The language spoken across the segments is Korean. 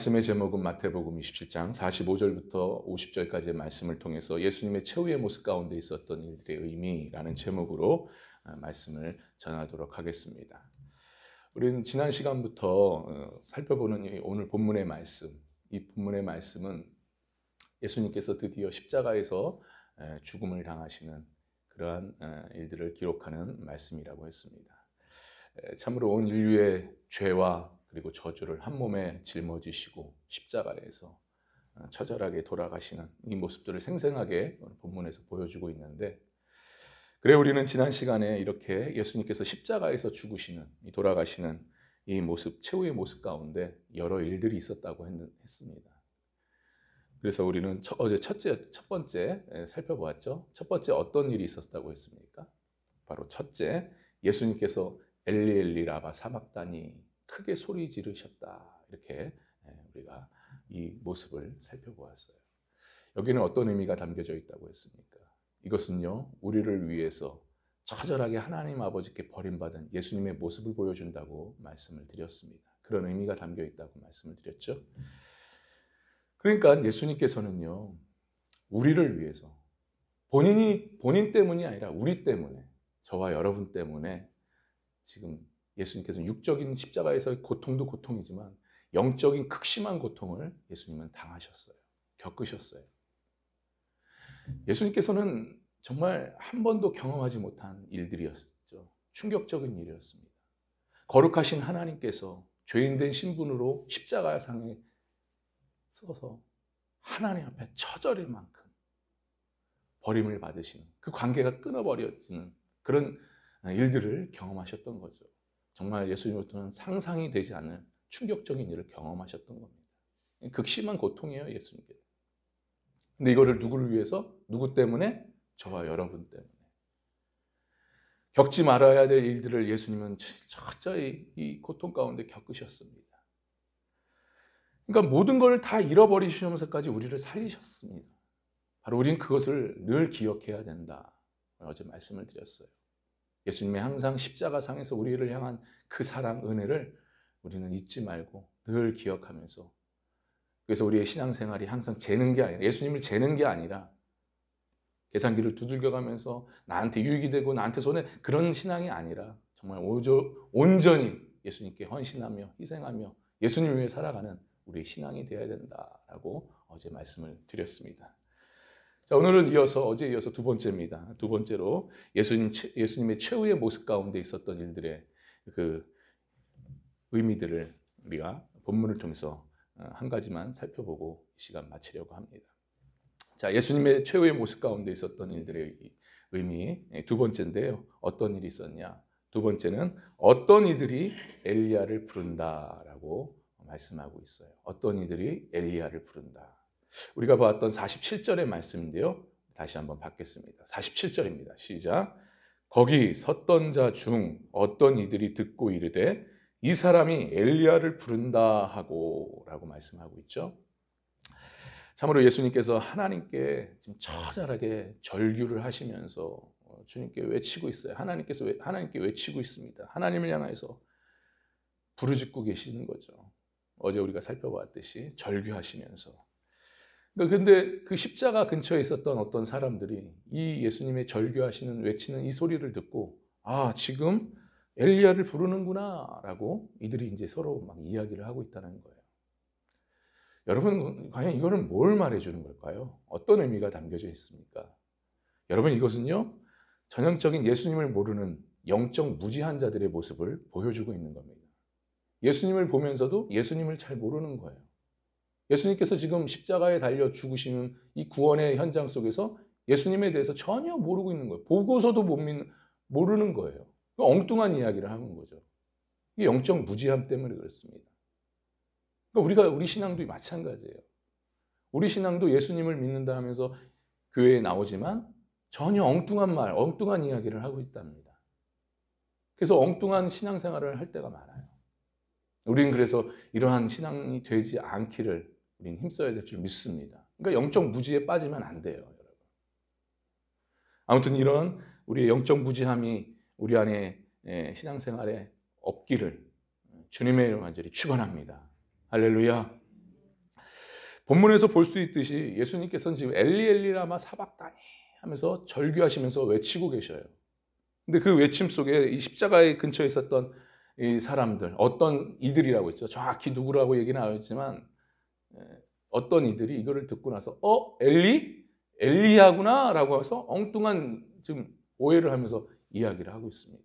말씀의 제목은 마태복음 27장 45절부터 50절까지의 말씀을 통해서 예수님의 최후의 모습 가운데 있었던 일들의 의미라는 제목으로 말씀을 전하도록 하겠습니다. 우리는 지난 시간부터 살펴보는 오늘 본문의 말씀, 이 본문의 말씀은 예수님께서 드디어 십자가에서 죽음을 당하시는 그러한 일들을 기록하는 말씀이라고 했습니다. 참으로 온 인류의 죄와 그리고 저주를 한 몸에 짊어지시고 십자가에서 처절하게 돌아가시는 이 모습들을 생생하게 본문에서 보여주고 있는데, 그래 우리는 지난 시간에 이렇게 예수님께서 십자가에서 죽으시는, 돌아가시는 이 모습, 최후의 모습 가운데 여러 일들이 있었다고 했습니다. 그래서 우리는 어제 첫 번째 살펴보았죠. 첫 번째 어떤 일이 있었다고 했습니까? 바로 첫째, 예수님께서 엘리 엘리 라마 사박다니 크게 소리 지르셨다. 이렇게 우리가 이 모습을 살펴보았어요. 여기는 어떤 의미가 담겨져 있다고 했습니까? 이것은요, 우리를 위해서 처절하게 하나님 아버지께 버림받은 예수님의 모습을 보여준다고 말씀을 드렸습니다. 그런 의미가 담겨 있다고 말씀을 드렸죠. 그러니까 예수님께서는요, 우리를 위해서 본인 때문이 아니라 우리 때문에, 저와 여러분 때문에 지금 예수님께서는 육적인 십자가에서의 고통도 고통이지만 영적인 극심한 고통을 예수님은 당하셨어요. 겪으셨어요. 예수님께서는 정말 한 번도 경험하지 못한 일들이었죠. 충격적인 일이었습니다. 거룩하신 하나님께서 죄인된 신분으로 십자가상에 서서 하나님 앞에 처절일 만큼 버림을 받으시는, 그 관계가 끊어버려지는 그런 일들을 경험하셨던 거죠. 정말 예수님으로부터는 상상이 되지 않는 충격적인 일을 경험하셨던 겁니다. 극심한 고통이에요, 예수님께. 근데 이거를 누구를 위해서? 누구 때문에? 저와 여러분 때문에. 겪지 말아야 될 일들을 예수님은 철저히 이 고통 가운데 겪으셨습니다. 그러니까 모든 걸 다 잃어버리시면서까지 우리를 살리셨습니다. 바로 우리는 그것을 늘 기억해야 된다. 어제 말씀을 드렸어요. 예수님의 항상 십자가상에서 우리를 향한 그 사랑, 은혜를 우리는 잊지 말고 늘 기억하면서, 그래서 우리의 신앙생활이 항상 재는 게 아니라, 예수님을 재는 게 아니라 계산기를 두들겨가면서 나한테 유익이 되고 나한테 손해, 그런 신앙이 아니라 정말 온전히 예수님께 헌신하며 희생하며 예수님을 위해 살아가는 우리의 신앙이 되어야 된다라고 어제 말씀을 드렸습니다. 자, 오늘은 어제에 이어서 두 번째입니다. 두 번째로 예수님의 최후의 모습 가운데 있었던 일들의 그 의미들을 우리가 본문을 통해서 한 가지만 살펴보고 이 시간 마치려고 합니다. 자, 예수님의 최후의 모습 가운데 있었던 일들의 의미 두 번째인데요. 어떤 일이 있었냐? 두 번째는 어떤 이들이 엘리야를 부른다라고 말씀하고 있어요. 어떤 이들이 엘리야를 부른다. 우리가 봤던 47절의 말씀인데요. 다시 한번 받겠습니다. 47절입니다. 시작. 거기 섰던 자 중 어떤 이들이 듣고 이르되 이 사람이 엘리야를 부른다 하고 라고 말씀하고 있죠. 참으로 예수님께서 하나님께 지금 처절하게 절규를 하시면서 주님께 외치고 있어요. 하나님께 외치고 있습니다. 하나님을 향해서 부르짖고 계시는 거죠. 어제 우리가 살펴봤듯이 절규하시면서. 그런데 그 십자가 근처에 있었던 어떤 사람들이 이 예수님의 절규하시는, 외치는 이 소리를 듣고, 아, 지금 엘리야를 부르는구나 라고 이들이 이제 서로 막 이야기를 하고 있다는 거예요. 여러분, 과연 이거는 뭘 말해주는 걸까요? 어떤 의미가 담겨져 있습니까? 여러분, 이것은요, 전형적인 예수님을 모르는 영적 무지한 자들의 모습을 보여주고 있는 겁니다. 예수님을 보면서도 예수님을 잘 모르는 거예요. 예수님께서 지금 십자가에 달려 죽으시는 이 구원의 현장 속에서 예수님에 대해서 전혀 모르고 있는 거예요. 보고서도 모르는 거예요. 엉뚱한 이야기를 하는 거죠. 이게 영적 무지함 때문에 그렇습니다. 그러니까 우리 신앙도 마찬가지예요. 우리 신앙도 예수님을 믿는다 하면서 교회에 나오지만 전혀 엉뚱한 말, 엉뚱한 이야기를 하고 있답니다. 그래서 엉뚱한 신앙생활을 할 때가 많아요. 우리는 그래서 이러한 신앙이 되지 않기를 우리는 힘써야 될 줄 믿습니다. 그러니까 영적 무지에 빠지면 안 돼요, 여러분. 아무튼 이런 우리의 영적 무지함이 우리 안에 신앙생활에 없기를 주님의 이름으로 간절히 축원합니다. 할렐루야. 본문에서 볼 수 있듯이 예수님께서는 지금 엘리 엘리 라마 사박다니 하면서 절규하시면서 외치고 계셔요. 근데 그 외침 속에 이 십자가의 근처에 있었던 이 사람들, 어떤 이들이라고 했죠. 정확히 누구라고 얘기는 안 했지만 어떤 이들이 이거를 듣고 나서 엘리? 엘리야구나 라고 해서 엉뚱한 지금 오해를 하면서 이야기를 하고 있습니다.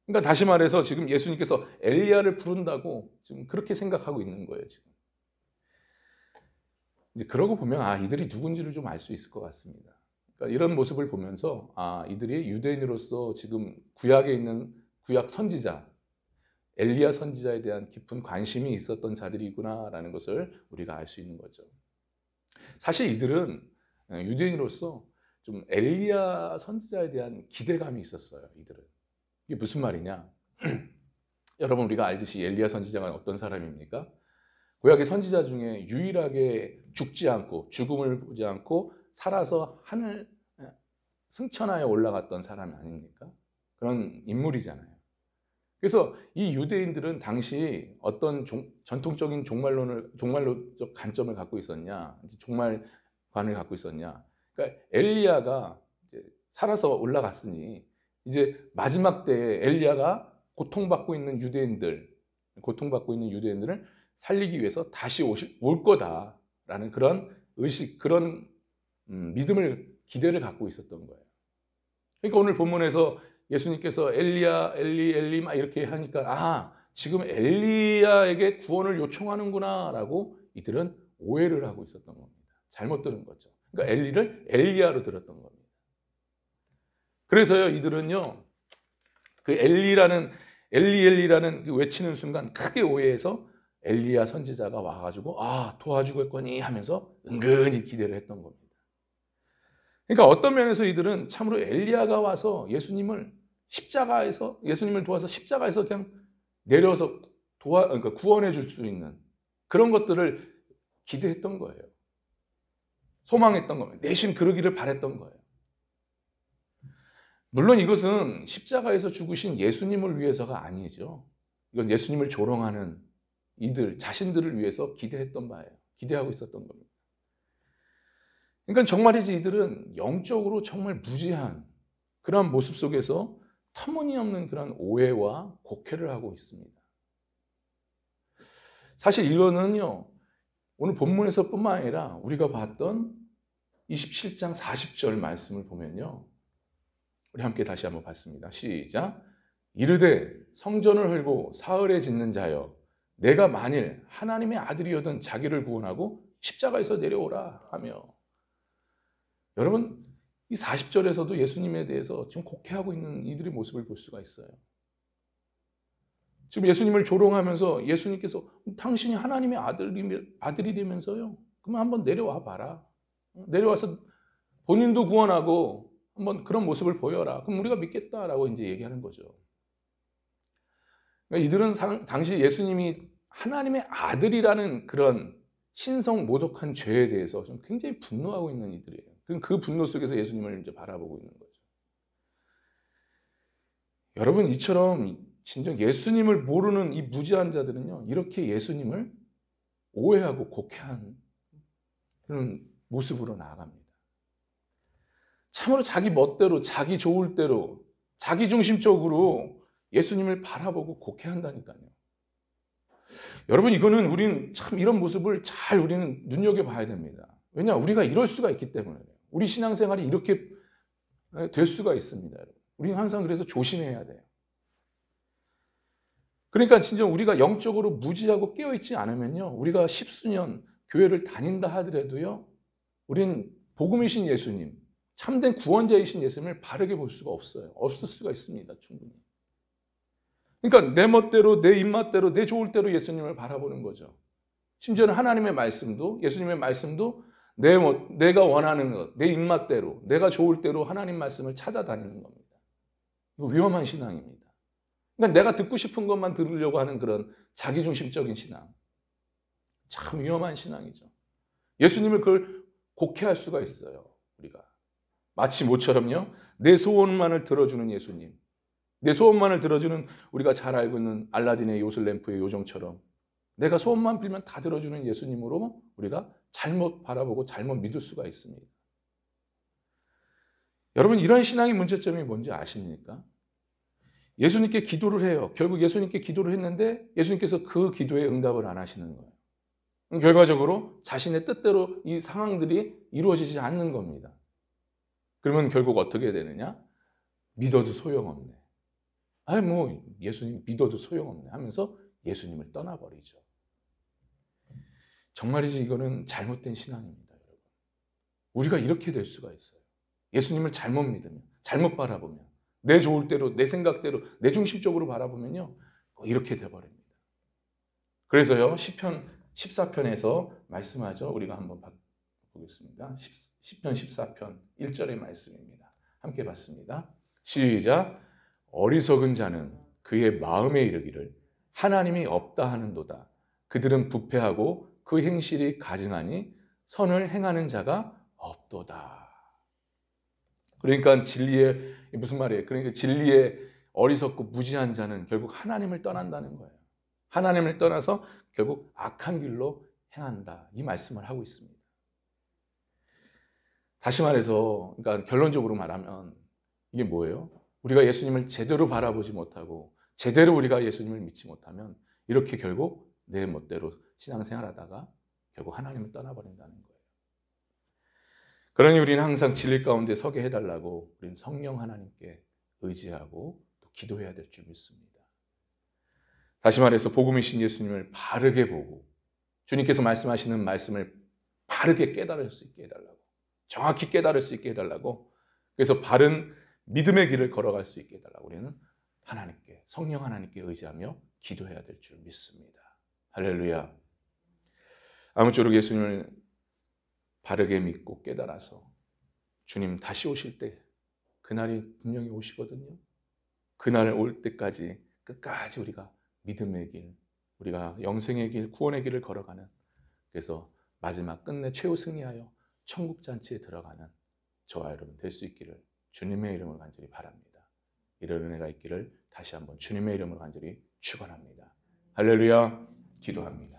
그러니까 다시 말해서 지금 예수님께서 엘리야를 부른다고 지금 그렇게 생각하고 있는 거예요. 지금. 이제 그러고 보면 이들이 누군지를 좀 알 수 있을 것 같습니다. 그러니까 이런 모습을 보면서 이들이 유대인으로서 지금 구약에 있는 구약 선지자 엘리야 선지자에 대한 깊은 관심이 있었던 자들이구나라는 것을 우리가 알 수 있는 거죠. 사실 이들은 유대인으로서 좀 엘리야 선지자에 대한 기대감이 있었어요. 이들은. 이게 무슨 말이냐? 여러분 우리가 알듯이 엘리야 선지자가 어떤 사람입니까? 구약의 선지자 중에 유일하게 죽지 않고 죽음을 보지 않고 살아서 하늘 승천하여 올라갔던 사람 아닙니까? 그런 인물이잖아요. 그래서 이 유대인들은 당시 어떤 전통적인 종말론적 관점을 갖고 있었냐, 종말관을 갖고 있었냐. 그러니까 엘리야가 이제 살아서 올라갔으니 이제 마지막 때에 엘리야가 고통받고 있는 유대인들을 살리기 위해서 다시 올 거다라는 그런 의식, 그런 믿음을, 기대를 갖고 있었던 거예요. 그러니까 오늘 본문에서 예수님께서 엘리야, 엘리 막 이렇게 하니까 지금 엘리야에게 구원을 요청하는구나라고 이들은 오해를 하고 있었던 겁니다. 잘못 들은 거죠. 그러니까 엘리를 엘리야로 들었던 겁니다. 그래서요, 이들은요, 그 엘리라는 그 외치는 순간 크게 오해해서 엘리야 선지자가 와가지고 도와주실 거니 하면서 은근히 기대를 했던 겁니다. 그러니까 어떤 면에서 이들은 참으로 엘리야가 와서 예수님을 도와서 십자가에서 그냥 내려서 그러니까 구원해 줄 수 있는 그런 것들을 기대했던 거예요. 소망했던 겁니다. 내심 그러기를 바랬던 거예요. 물론 이것은 십자가에서 죽으신 예수님을 위해서가 아니죠. 이건 예수님을 조롱하는 이들 자신들을 위해서 기대했던 바예요. 기대하고 있었던 겁니다. 그러니까 정말이지 이들은 영적으로 정말 무지한 그런 모습 속에서 터무니없는 그런 오해와 곡해를 하고 있습니다. 사실 이거는요, 오늘 본문에서뿐만 아니라 우리가 봤던 27장 40절 말씀을 보면요, 우리 함께 다시 한번 봤습니다. 시작. 이르되 성전을 헐고 사흘에 짓는 자여, 내가 만일 하나님의 아들이어든 자기를 구원하고 십자가에서 내려오라 하며. 여러분, 이 40절에서도 예수님에 대해서 지금 곡해하고 있는 이들의 모습을 볼 수가 있어요. 지금 예수님을 조롱하면서 예수님께서 당신이 하나님의 아들이라면서요. 그러면 한번 내려와 봐라. 내려와서 본인도 구원하고 한번 그런 모습을 보여라. 그럼 우리가 믿겠다라고 이제 얘기하는 거죠. 그러니까 이들은 당시 예수님이 하나님의 아들이라는 그런 신성 모독한 죄에 대해서 좀 굉장히 분노하고 있는 이들이에요. 그 분노 속에서 예수님을 이제 바라보고 있는 거죠. 여러분, 이처럼 진정 예수님을 모르는 이 무지한 자들은요, 이렇게 예수님을 오해하고 곡해한 그런 모습으로 나아갑니다. 참으로 자기 멋대로, 자기 좋을 대로, 자기 중심적으로 예수님을 바라보고 곡해한다니까요. 여러분, 이거는 우리는 참 이런 모습을 잘 우리는 눈여겨봐야 됩니다. 왜냐? 우리가 이럴 수가 있기 때문에. 우리 신앙생활이 이렇게 될 수가 있습니다. 우리는 항상 그래서 조심해야 돼요. 그러니까 진짜 우리가 영적으로 무지하고 깨어있지 않으면요, 우리가 십수년 교회를 다닌다 하더라도요, 우리는 복음이신 예수님, 참된 구원자이신 예수님을 바르게 볼 수가 없어요. 없을 수가 있습니다. 충분히. 그러니까 내 멋대로, 내 입맛대로, 내 좋을 대로 예수님을 바라보는 거죠. 심지어는 하나님의 말씀도, 예수님의 말씀도 내가 원하는 것, 내 입맛대로, 내가 좋을 대로 하나님 말씀을 찾아다니는 겁니다. 이거 위험한 신앙입니다. 그러니까 내가 듣고 싶은 것만 들으려고 하는 그런 자기중심적인 신앙. 참 위험한 신앙이죠. 예수님을 그걸 곡해할 수가 있어요. 우리가. 마치 모처럼요, 내 소원만을 들어주는 예수님. 내 소원만을 들어주는, 우리가 잘 알고 있는 알라딘의 요술 램프의 요정처럼 내가 소원만 빌면 다 들어주는 예수님으로 우리가 잘못 바라보고 잘못 믿을 수가 있습니다. 여러분, 이런 신앙의 문제점이 뭔지 아십니까? 예수님께 기도를 해요. 결국 예수님께 기도를 했는데 예수님께서 그 기도에 응답을 안 하시는 거예요. 결과적으로 자신의 뜻대로 이 상황들이 이루어지지 않는 겁니다. 그러면 결국 어떻게 되느냐? 믿어도 소용없네. 아니 뭐 예수님 믿어도 소용없네 하면서 예수님을 떠나버리죠. 정말이지 이거는 잘못된 신앙입니다, 여러분. 우리가 이렇게 될 수가 있어요. 예수님을 잘못 믿으면, 잘못 바라보면, 내 좋을 대로, 내 생각대로, 내 중심적으로 바라보면요, 이렇게 돼버립니다. 그래서요, 시편 14편에서 말씀하죠. 우리가 한번 보겠습니다. 시편 14편 1절의 말씀입니다. 함께 봤습니다. 시작. 어리석은 자는 그의 마음에 이르기를 하나님이 없다 하는도다. 그들은 부패하고 그 행실이 가증하니 선을 행하는 자가 없도다. 그러니까 진리에, 무슨 말이에요? 그러니까 진리에 어리석고 무지한 자는 결국 하나님을 떠난다는 거예요. 하나님을 떠나서 결국 악한 길로 행한다. 이 말씀을 하고 있습니다. 다시 말해서, 그러니까 결론적으로 말하면 이게 뭐예요? 우리가 예수님을 제대로 바라보지 못하고 제대로 우리가 예수님을 믿지 못하면 이렇게 결국 내 멋대로 신앙생활하다가 결국 하나님을 떠나버린다는 거예요. 그러니 우리는 항상 진리 가운데 서게 해달라고 우리는 성령 하나님께 의지하고 또 기도해야 될 줄 믿습니다. 다시 말해서 복음이신 예수님을 바르게 보고 주님께서 말씀하시는 말씀을 바르게 깨달을 수 있게 해달라고, 정확히 깨달을 수 있게 해달라고, 그래서 바른 믿음의 길을 걸어갈 수 있게 해달라고 우리는 하나님께, 성령 하나님께 의지하며 기도해야 될 줄 믿습니다. 할렐루야. 아무쪼록 예수님을 바르게 믿고 깨달아서 주님 다시 오실 때 그날이 분명히 오시거든요. 그날 올 때까지 끝까지 우리가 믿음의 길, 우리가 영생의 길, 구원의 길을 걸어가는, 그래서 마지막 끝내 최후 승리하여 천국 잔치에 들어가는 저와 여러분 될 수 있기를 주님의 이름으로 간절히 바랍니다. 이런 은혜가 있기를 다시 한번 주님의 이름으로 간절히 축원합니다. 할렐루야. 기도합니다.